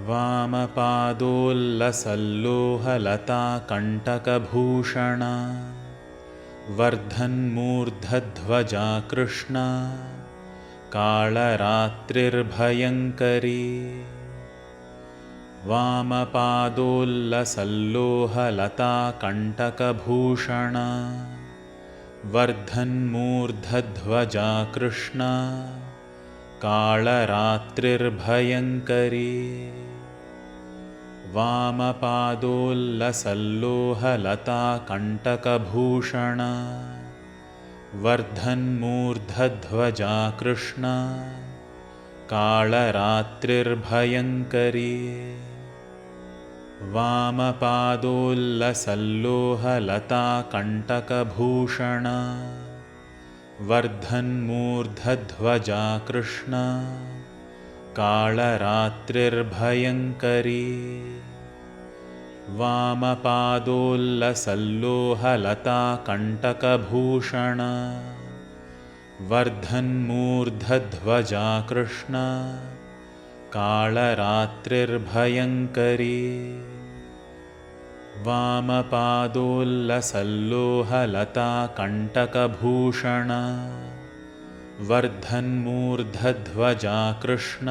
वामपादोल्लसल्लोहलताकण्टकभूषण वर्धन्मूर्धध्वजा Krishna कालरात्रिर्भयङ्करी। वामपादोल्लसल्लोहलताकण्टकभूषण वर्धन्मूर्धध्वजा Krishna कालरात्रिर्भयङ्करी। वामपादोल्लसल्लोहलताकण्टकभूषण वर्धन्मूर्धध्वजा Krishna कालरात्रिर्भयङ्करी। वामपादोल्लसल्लोहलताकण्टकभूषण वर्धन्मूर्धध्वजा Krishna कालरात्रिर्भयङ्करी। वामपादोल्लसल्लोहलताकण्टकभूषण वर्धन्मूर्धध्वजा Krishna कालरात्रिर्भयङ्करी। वामपादोल्लसल्लोहलताकण्टकभूषण वर्धन्मूर्धध्वजा Krishna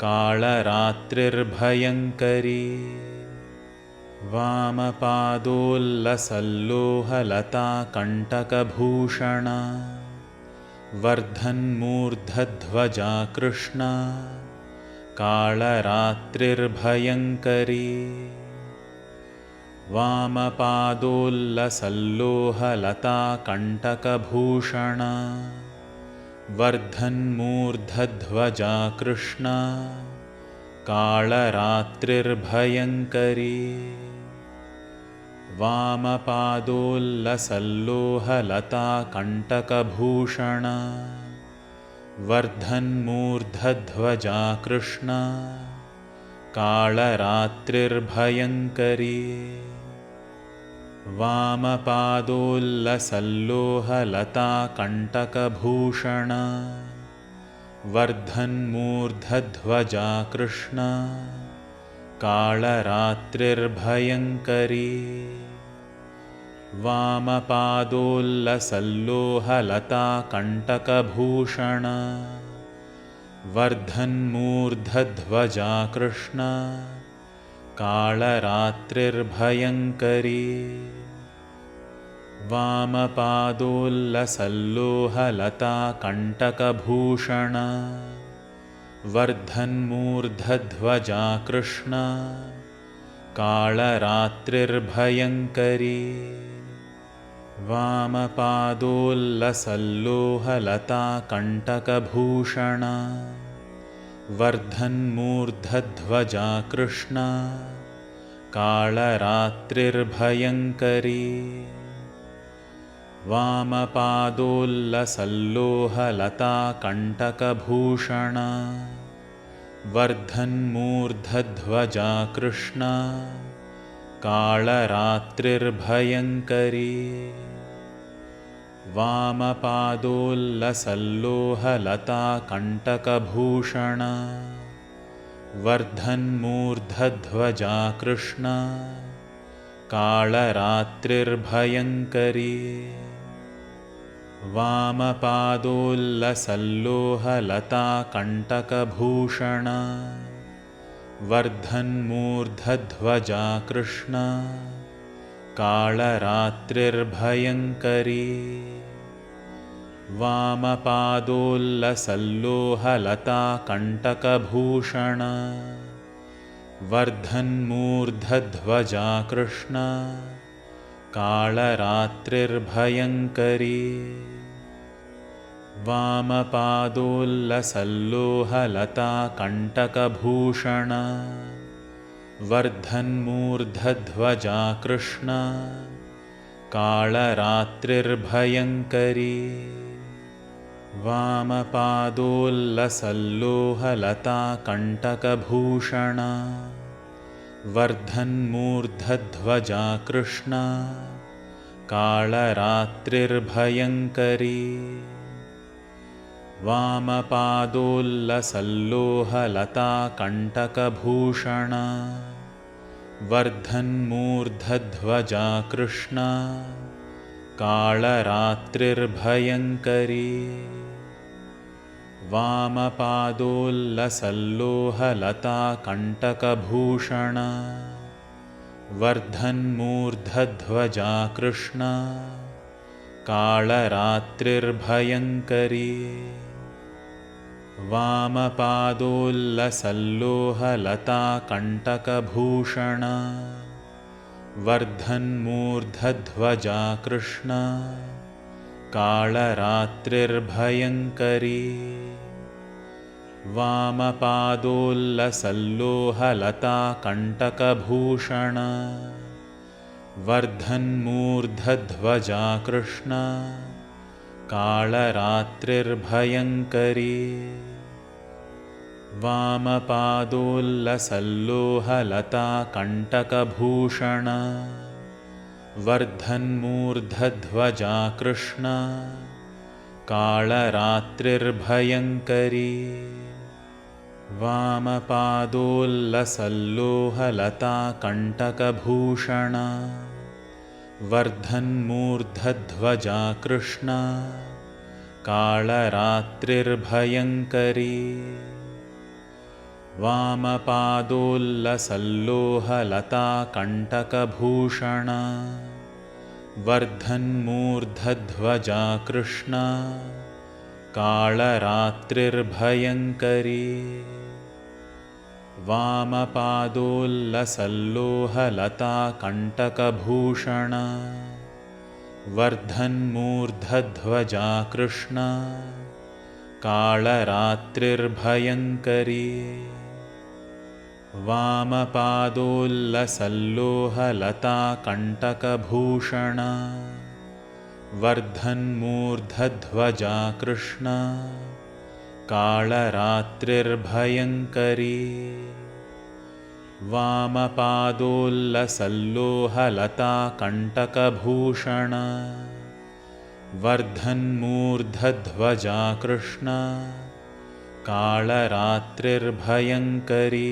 कालरात्रिर्भयङ्करी। वामपादोल्लसल्लोहलताकण्टकभूषण वर्धन्मूर्धध्वजा Krishna कालरात्रिर्भयङ्करी। वामपादोल्लसल्लोहलताकण्टकभूषण वर्धन्मूर्धध्वजा Krishna कालरात्रिर्भयङ्करी। वामपादोल्लसल्लोहलताकण्टकभूषण वर्धन्मूर्धध्वजा Krishna कालरात्रिर्भयङ्करी। वामपादोल्लसल्लोहलताकण्टकभूषण वर्धन्मूर्धध्वजा Krishna कालरात्रिर्भयङ्करी। वामपादोल्लसल्लोहलताकण्टकभूषण वर्धन्मूर्धध्वजा Krishna कालरात्रिर्भयङ्करी। वामपादोल्लसल्लोहलताकण्टकभूषण वर्धन्मूर्धध्वजा Krishna कालरात्रिर्भयङ्करी। वामपादोल्लसल्लोहलताकण्टकभूषण वर्धन्मूर्धध्वजा Krishna कालरात्रिर्भयङ्करी। वामपादोल्लसल्लोहलताकण्टकभूषण वर्धन्मूर्धध्वजा Krishna कालरात्रिर्भयङ्करी। वामपादोल्लसल्लोहलताकण्टकभूषण वर्धन्मूर्धध्वजा Krishna कालरात्रिर्भयङ्करी। वामपादोल्लसल्लोहलताकण्टकभूषण वर्धन्मूर्धध्वजा Krishna कालरात्रिर्भयङ्करी। वामपादोल्लसल्लोहलताकण्टकभूषण वर्धन्मूर्धध्वजा Krishna कालरात्रिर्भयङ्करी। वामपादोल्लसल्लोहलताकण्टकभूषण वर्धन्मूर्धध्वजा Krishna कालरात्रिर्भयङ्करी। वामपादोल्लसल्लोहलताकण्टकभूषण वर्धन्मूर्धध्वजा Krishna कालरात्रिर्भयङ्करी। वामपादोल्लसल्लोहलताकण्टकभूषण वर्धन्मूर्धध्वजा Krishna कालरात्रिर्भयङ्करी वामपादोल्लसल्लोहलताकण्टकभूषण वर्धन्मूर्धध्वजा Krishna कालरात्रिर्भयङ्करी वामपादोल्लसल्लोहलताकण्टकभूषण वर्धन्मूर्धध्वजा Krishna कालरात्रिर्भयङ्करी वामपादोल्लसल्लोहलताकण्टकभूषण वर्धन्मूर्धध्वजा Krishna कालरात्रिर्भयङ्करी वामपादोल्लसल्लोहलताकण्टकभूषण वर्धन्मूर्धध्वजा Krishna कालरात्रिर्भयङ्करी वामपादोल्लसल्लोहलताकण्टकभूषण वर्धन्मूर्धध्वजा Krishna कालरात्रिर्भयङ्करी वामपादोल्लसल्लोहलताकण्टकभूषण वर्धन्मूर्धध्वजा Krishna कालरात्रिर्भयङ्करी वामपादोल्लसल्लोहलताकण्टकभूषण वर्धन्मूर्धध्वजा Krishna कालरात्रिर्भयङ्करी वामपादोल्लसल्लोहलताकण्टकभूषण वर्धन्मूर्धध्वजा Krishna कालरात्रिर्भयङ्करी वामपादोल्लसल्लोहलताकण्टकभूषण वर्धन्मूर्धध्वजा Krishna कालरात्रिर्भयङ्करी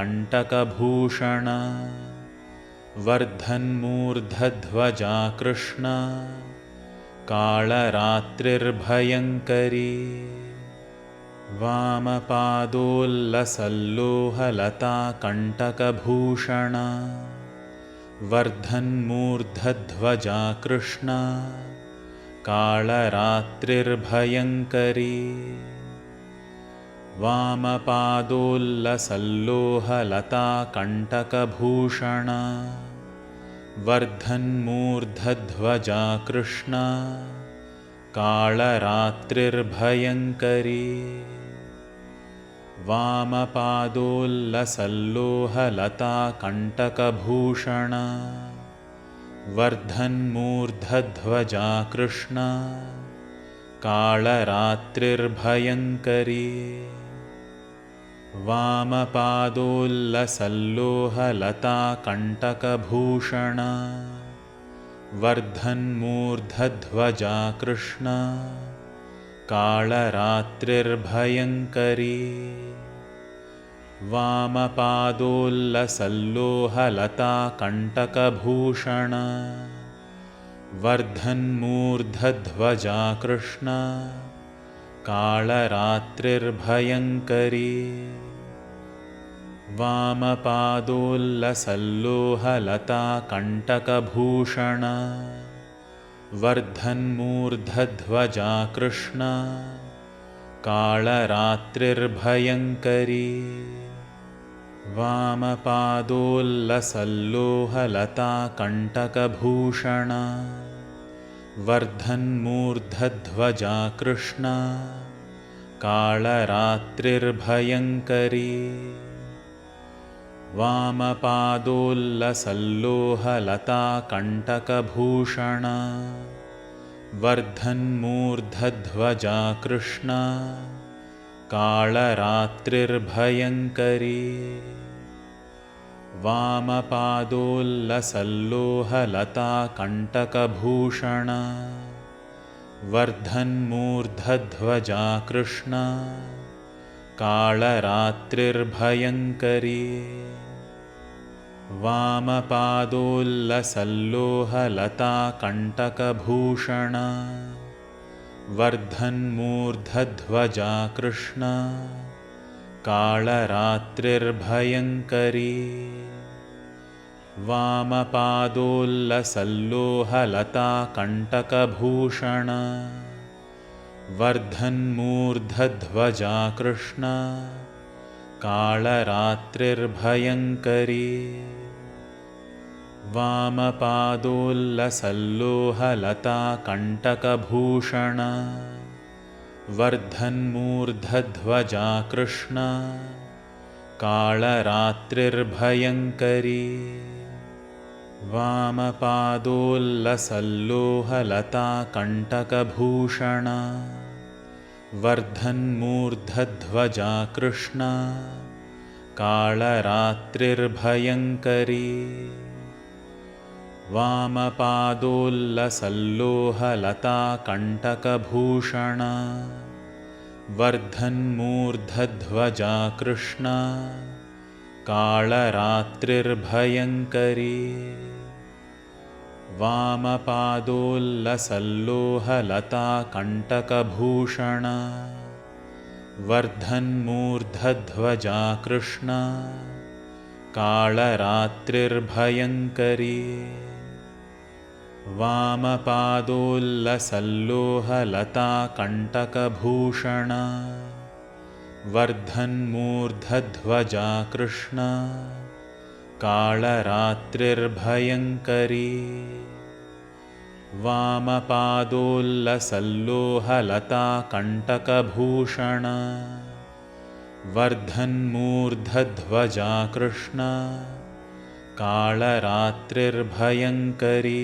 वामपादोल्लसल्लोहलताकण्टकभूषण वर्धन्मूर्धध्वजा Krishna कालरात्रिर्भयङ्करी वामपादोल्लसल्लोहलताकण्टकभूषण वर्धन्मूर्धध्वजा Krishna कालरात्रिर्भयङ्करी वामपादोल्लसल्लोहलताकण्टकभूषण वर्धन्मूर्धध्वजा Krishna कालरात्रिर्भयङ्करी वामपादोल्लसल्लोहलताकण्टकभूषण वर्धन्मूर्धध्वजा Krishna कालरात्रिर्भयङ्करी वामपादोल्लसल्लोहलताकण्टकभूषण वर्धन्मूर्धध्वजा Krishna कालरात्रिर्भयङ्करी वामपादोल्लसल्लोहलताकण्टकभूषण वर्धन्मूर्धध्वजा Krishna कालरात्रिर्भयङ्करी वामपादोल्लसल्लोहलताकण्टकभूषण वर्धन्मूर्धध्वजा Krishna कालरात्रिर्भयङ्करी वामपादोल्लसल्लोहलताकण्टकभूषण वर्धन्मूर्धध्वजा Krishna कालरात्रिर्भयङ्करी वामपादोल्लसल्लोहलताकण्टकभूषण वर्धन्मूर्धध्वजा Krishna कालरात्रिर्भयङ्करी वामपादोल्लसल्लोहलताकण्टकभूषण वर्धन्मूर्धध्वजा Krishna कालरात्रिर्भयङ्करी वामपादोल्लसल्लोहलताकण्टकभूषण वर्धन्मूर्धध्वजा Krishna कालरात्रिर्भयङ्करी वामपादोल्लसल्लोहलताकण्टकभूषण वर्धन्मूर्धध्वजा Krishna कालरात्रिर्भयङ्करी वामपादोल्लसल्लोहलताकण्टकभूषण वर्धन्मूर्धध्वजा Krishna कालरात्रिर्भयङ्करी वामपादोल्लसल्लोहलताकण्टकभूषण वर्धन्मूर्धध्वजा Krishna कालरात्रिर्भयङ्करी वामपादोल्लसल्लोहलताकण्टकभूषण वर्धन्मूर्धध्वजा Krishna कालरात्रिर्भयङ्करी वामपादोल्लसल्लोहलताकण्टकभूषण वर्धन्मूर्धध्वजा Krishna कालरात्रिर्भयङ्करी वामपादोल्लसल्लोहलताकण्टकभूषण वर्धन्मूर्धध्वजा Krishna कालरात्रिर्भयङ्करी वामपादोल्लसल्लोहलताकण्टकभूषण वर्धन्मूर्धध्वजा Krishna कालरात्रिर्भयङ्करी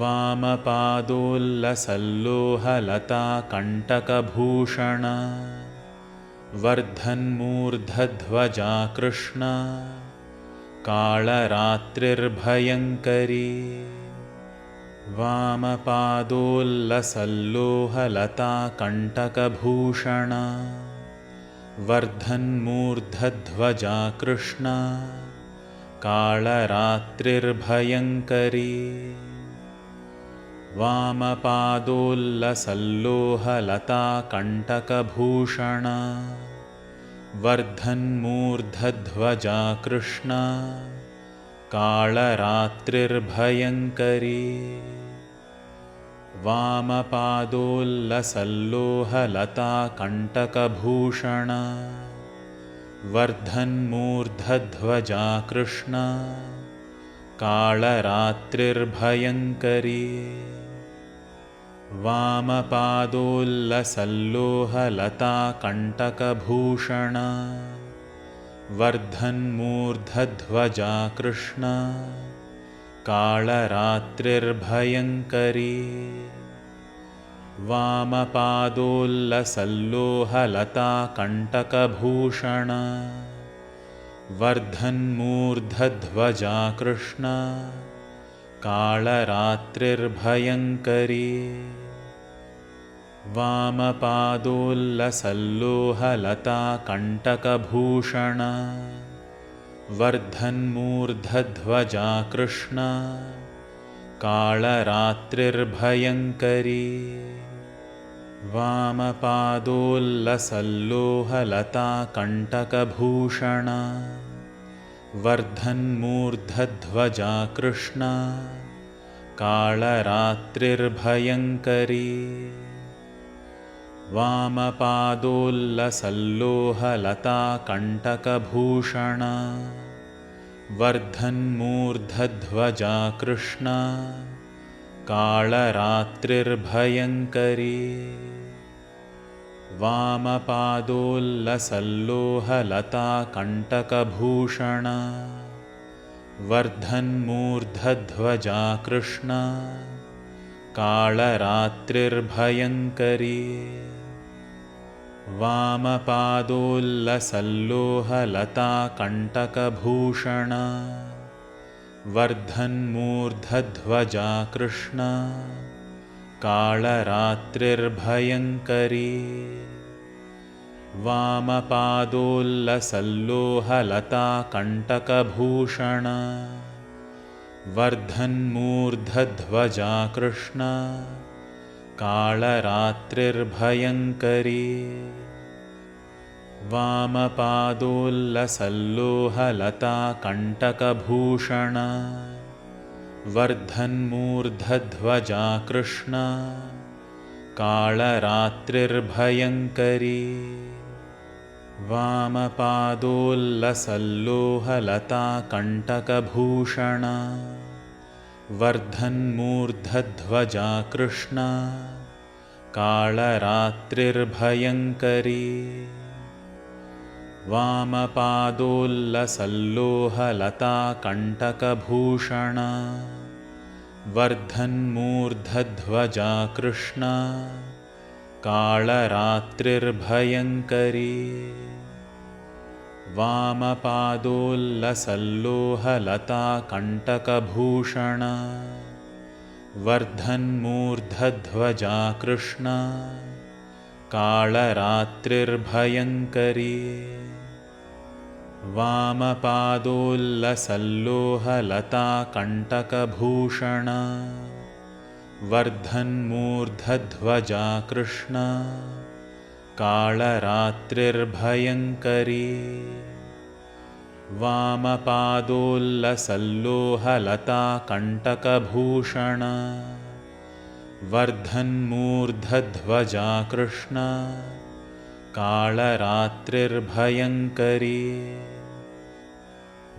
वामपादोल्लसल्लोहलताकण्टकभूषण वर्धन्मूर्धध्वजा Krishna कालरात्रिर्भयङ्करी वामपादोल्लसल्लोहलताकण्टकभूषण वर्धन्मूर्धध्वजा Krishna कालरात्रिर्भयङ्करी वामपादोल्लसल्लोहलताकण्टकभूषण वर्धन्मूर्धध्वजा Krishna कालरात्रिर्भयङ्करी वामपादोल्लसल्लोहलताकण्टकभूषण वर्धन्मूर्धध्वजा Krishna कालरात्रिर्भयङ्करी वामपादोल्लसल्लोहलताकण्टकभूषण वर्धन्मूर्धध्वजा Krishna कालरात्रिर्भयङ्करी वामपादोल्लसल्लोहलताकण्टकभूषण वर्धन्मूर्धध्वजा Krishna कालरात्रिर्भयङ्करी वामपादोल्लसल्लोहलताकण्टकभूषण वर्धन्मूर्धध्वजा Krishna कालरात्रिर्भयङ्करी वामपादोल्लसल्लोहलताकण्टकभूषण वर्धन्मूर्धध्वजा Krishna कालरात्रिर्भयङ्करी वामपादोल्लसल्लोहलताकण्टकभूषण वर्धन्मूर्धध्वजा Krishna कालरात्रिर्भयङ्करी वामपादोल्लसल्लोहलताकण्टकभूषण वर्धन्मूर्धध्वजा Krishna कालरात्रिर्भयङ्करी वामपादोल्लसल्लोहलताकण्टकभूषण वर्धन्मूर्धध्वजा Krishna कालरात्रिर्भयङ्करी वामपादोल्लसल्लोहलताकण्टकभूषण वर्धन्मूर्धध्वजा Krishna कालरात्रिर्भयङ्करी वामपादोल्लसल्लोहलताकण्टकभूषण वर्धन्मूर्धध्वजा Krishna कालरात्रिर्भयङ्करी वामपादोल्लसल्लोहलताकण्टकभूषण वर्धन्मूर्धध्वजा Krishna कालरात्रिर्भयङ्करी वामपादोल्लसल्लोहलताकण्टकभूषण वर्धन्मूर्धध्वजा Krishna कालरात्रिर्भयङ्करी वामपादोल्लसल्लोहलताकण्टकभूषण वर्धन्मूर्धध्वजा Krishna कालरात्रिर्भयङ्करी वामपादोल्लसल्लोहलताकण्टकभूषण वर्धन्मूर्धध्वजा Krishna कालरात्रिर्भयङ्करी वामपादोल्लसल्लोहलताकण्टकभूषण वर्धन्मूर्धध्वजा Krishna कालरात्रिर्भयङ्करी वामपादोल्लसल्लोहलताकण्टकभूषण वर्धन्मूर्धध्वजा Krishna कालरात्रिर्भयङ्करी वामपादोल्लसल्लोहलताकण्टकभूषण वर्धन्मूर्धध्वजा Krishna कालरात्रिर्भयङ्करी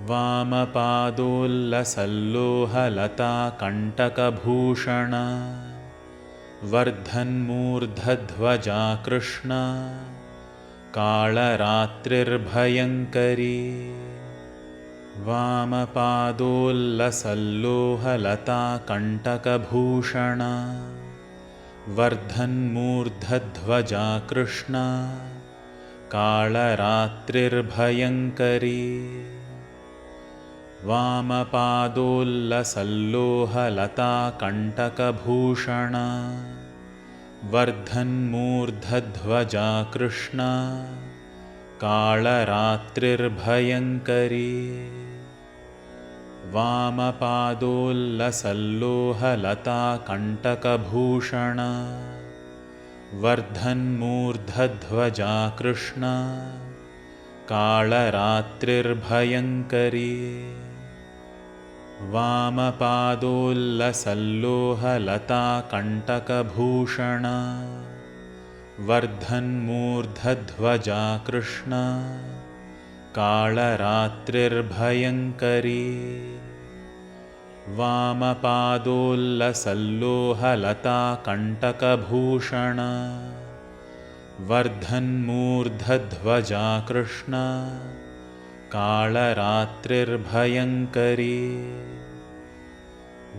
वामपादोल्लसल्लोहलताकण्टकभूषण वर्धन्मूर्धध्वजा Krishna कालरात्रिर्भयङ्करी वामपादोल्लसल्लोहलताकण्टकभूषण वर्धन्मूर्धध्वजा Krishna कालरात्रिर्भयङ्करी वामपादोल्लसल्लोहलताकण्टकभूषण वर्धन्मूर्धध्वजा Krishna कालरात्रिर्भयङ्करी वामपादोल्लसल्लोहलताकण्टकभूषण वर्धन्मूर्धध्वजा Krishna कालरात्रिर्भयङ्करी वामपादोल्लसल्लोहलताकण्टकभूषण वर्धन्मूर्धध्वजा Krishna कालरात्रिर्भयङ्करी वामपादोल्लसल्लोहलताकण्टकभूषण वर्धन्मूर्धध्वजा Krishna कालरात्रिर्भयङ्करी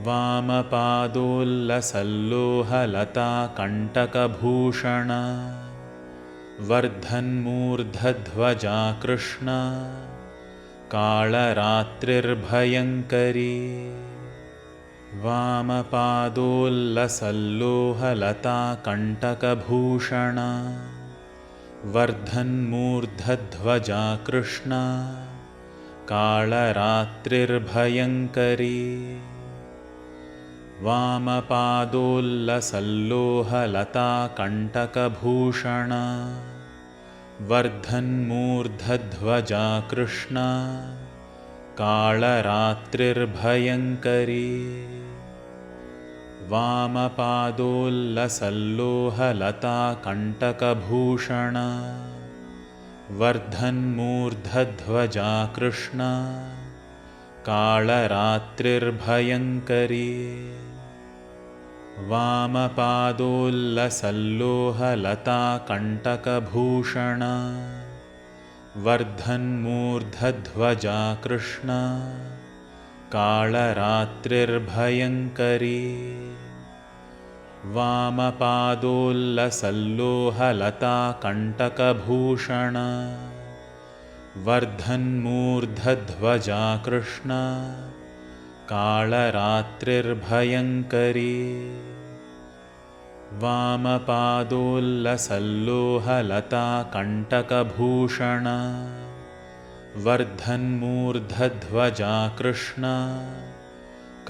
वामपादोल्लसल्लोहलताकण्टकभूषण वर्धन्मूर्धध्वजा Krishna कालरात्रिर्भयङ्करी वामपादोल्लसल्लोहलताकण्टकभूषण वर्धन्मूर्धध्वजा Krishna कालरात्रिर्भयङ्करी वामपादोल्लसल्लोहलताकण्टकभूषण वर्धन्मूर्धध्वजा Krishna कालरात्रिर्भयङ्करी वामपादोल्लसल्लोहलताकण्टकभूषण वर्धन्मूर्धध्वजा Krishna कालरात्रिर्भयङ्करी वामपादोल्लसल्लोहलताकण्टकभूषण वर्धन्मूर्धध्वजा Krishna कालरात्रिर्भयङ्करी वामपादोल्लसल्लोहलताकण्टकभूषण वर्धन्मूर्धध्वजा Krishna कालरात्रिर्भयङ्करी वामपादोल्लसल्लोहलताकण्टकभूषण वर्धन्मूर्धध्वजा Krishna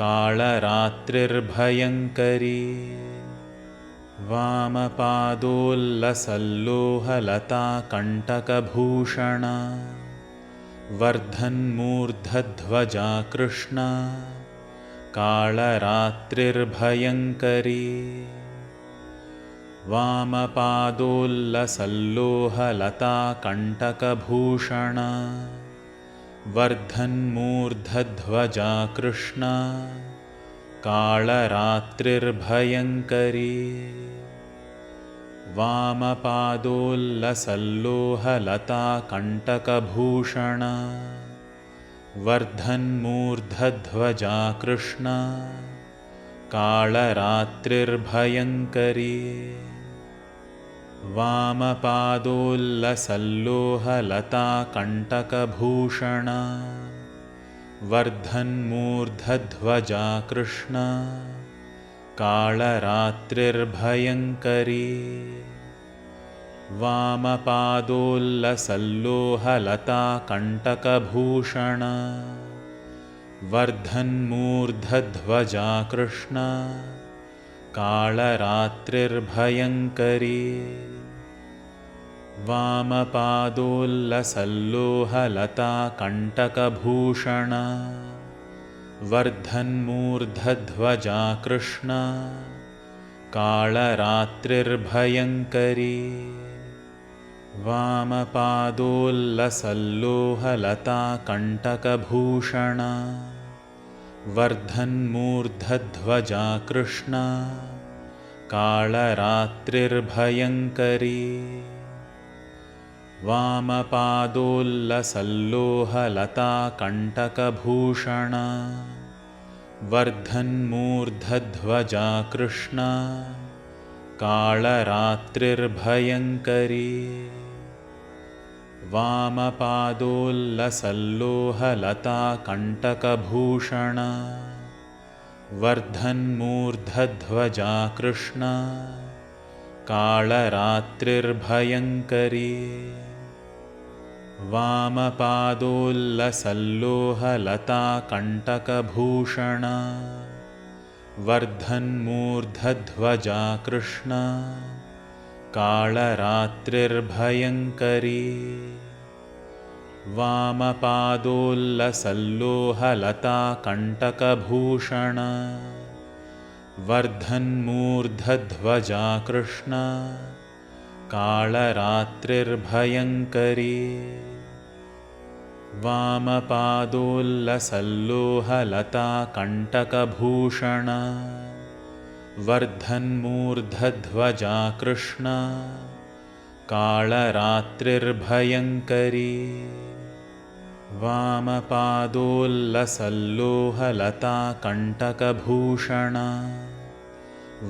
कालरात्रिर्भयङ्करी वामपादोल्लसल्लोहलताकण्टकभूषण वर्धन्मूर्धध्वजा Krishna कालरात्रिर्भयङ्करी वामपादोल्लसल्लोहलताकण्टकभूषण वर्धन्मूर्धध्वजा Krishna कालरात्रिर्भयङ्करी वामपादोल्लसल्लोहलताकण्टकभूषण वर्धन्मूर्धध्वजा Krishna कालरात्रिर्भयङ्करी वामपादोल्लसल्लोहलताकण्टकभूषण वर्धन्मूर्धध्वजा Krishna कालरात्रिर्भयङ्करी वामपादोल्लसल्लोहलताकण्टकभूषण वर्धन्मूर्धध्वजा Krishna कालरात्रिर्भयङ्करी वामपादोल्लसल्लोहलताकण्टकभूषण वर्धन्मूर्धध्वजा Krishna कालरात्रिर्भयङ्करी वामपादोल्लसल्लोहलताकण्टकभूषण वर्धन्मूर्धध्वजा Krishna कालरात्रिर्भयङ्करी वामपादोल्लसल्लोहलताकण्टकभूषण वर्धन्मूर्धध्वजा Krishna कालरात्रिर्भयङ्करी वामपादोल्लसल्लोहलताकण्टकभूषण वर्धन्मूर्धध्वजा Krishna कालरात्रिर्भयङ्करी वामपादोल्लसल्लोहलताकण्टकभूषण वर्धन्मूर्धध्वजा Krishna कालरात्रिर्भयङ्करी वामपादोल्लसल्लोहलताकण्टकभूषण वर्धन्मूर्धध्वजा Krishna कालरात्रिर्भयङ्करी वामपादोल्लसल्लोहलताकण्टकभूषण वर्धन्मूर्धध्वजा Krishna कालरात्रिर्भयङ्करी वामपादोल्लसल्लोहलताकण्टकभूषण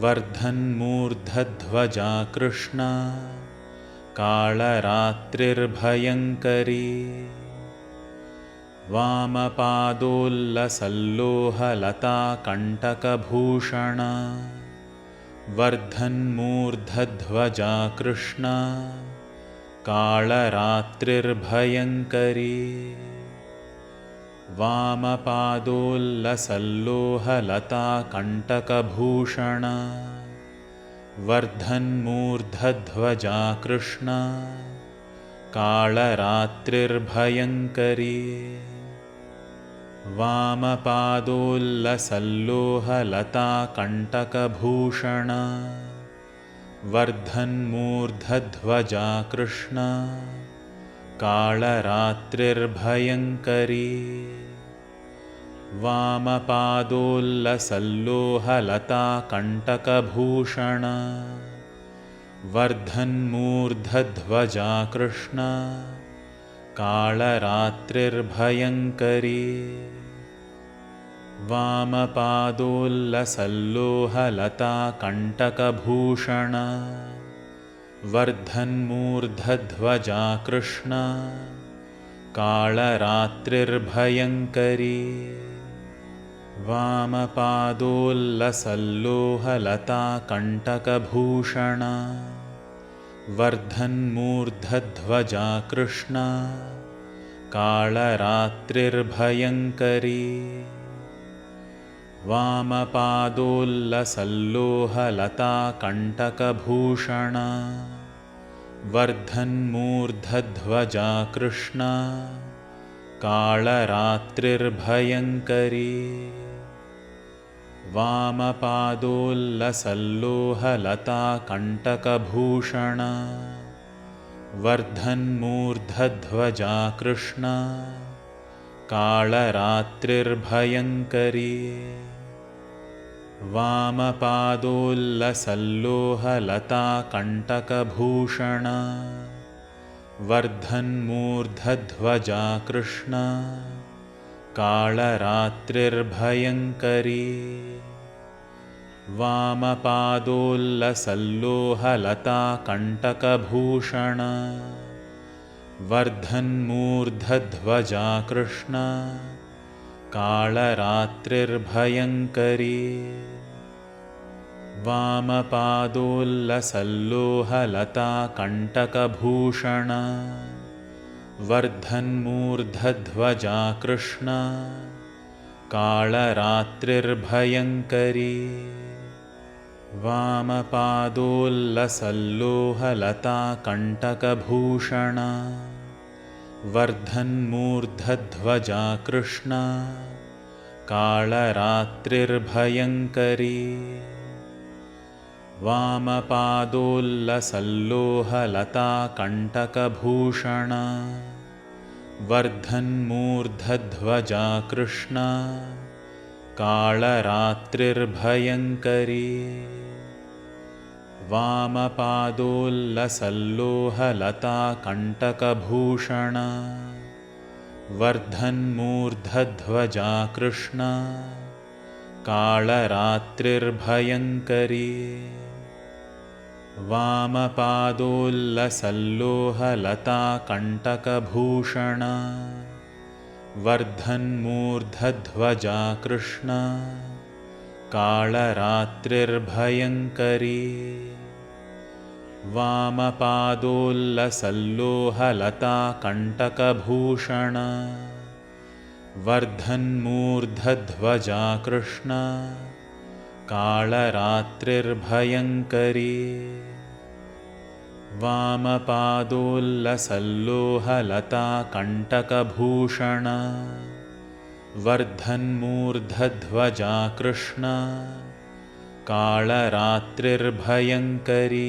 वर्धन्मूर्धध्वजा Krishna कालरात्रिर्भयङ्करी वामपादोल्लसल्लोहलताकण्टकभूषण वर्धन्मूर्धध्वजा Krishna कालरात्रिर्भयङ्करी वामपादोल्लसल्लोहलताकण्टकभूषण वर्धन्मूर्धध्वजा Krishna कालरात्रिर्भयङ्करी वामपादोल्लसल्लोहलताकण्टकभूषण वर्धन्मूर्धध्वजा Krishna कालरात्रिर्भयङ्करी वामपादोल्लसल्लोहलताकण्टकभूषण वर्धन्मूर्धध्वजा Krishna कालरात्रिर्भयङ्करी वामपादोल्लसल्लोहलताकण्टकभूषण वर्धन्मूर्धध्वजा Krishna कालरात्रिर्भयङ्करी वामपादोल्लसल्लोहलताकण्टकभूषण वर्धन्मूर्धध्वजा Krishna कालरात्रिर्भयङ्करी वामपादोल्लसल्लोहलताकण्टकभूषण वर्धन्मूर्धध्वजा Krishna कालरात्रिर्भयङ्करी वामपादोल्लसल्लोहलताकण्टकभूषण वर्धन्मूर्धध्वजा Krishna कालरात्रिर्भयङ्करी वामपादोल्लसल्लोहलताकण्टकभूषण वर्धन्मूर्धध्वजा Krishna कालरात्रिर्भयङ्करी वामपादोल्लसल्लोहलताकण्टकभूषण वर्धन्मूर्धध्वजा Krishna कालरात्रिर्भयङ्करी वामपादोल्लसल्लोहलताकण्टकभूषण वर्धन्मूर्धध्वजा Krishna कालरात्रिर्भयङ्करी वामपादोल्लसल्लोहलताकण्टकभूषण वर्धन्मूर्धध्वजा Krishna कालरात्रिर्भयङ्करी वामपादोल्लसल्लोहलताकण्टकभूषण वर्धन्मूर्धध्वजा Krishna कालरात्रिर्भयङ्करी वामपादोल्लसल्लोहलताकण्टकभूषण वर्धन्मूर्धध्वजा Krishna कालरात्रिर्भयङ्करी वामपादोल्लसल्लोहलताकण्टकभूषण वर्धन्मूर्धध्वजा Krishna कालरात्रिर्भयङ्करी वामपादोल्लसल्लोहलताकण्टकभूषण वर्धन्मूर्धध्वजा Krishna कालरात्रिर्भयङ्करी वामपादोल्लसल्लोहलताकण्टकभूषण वर्धन्मूर्धध्वजा Krishna कालरात्रिर्भयङ्करी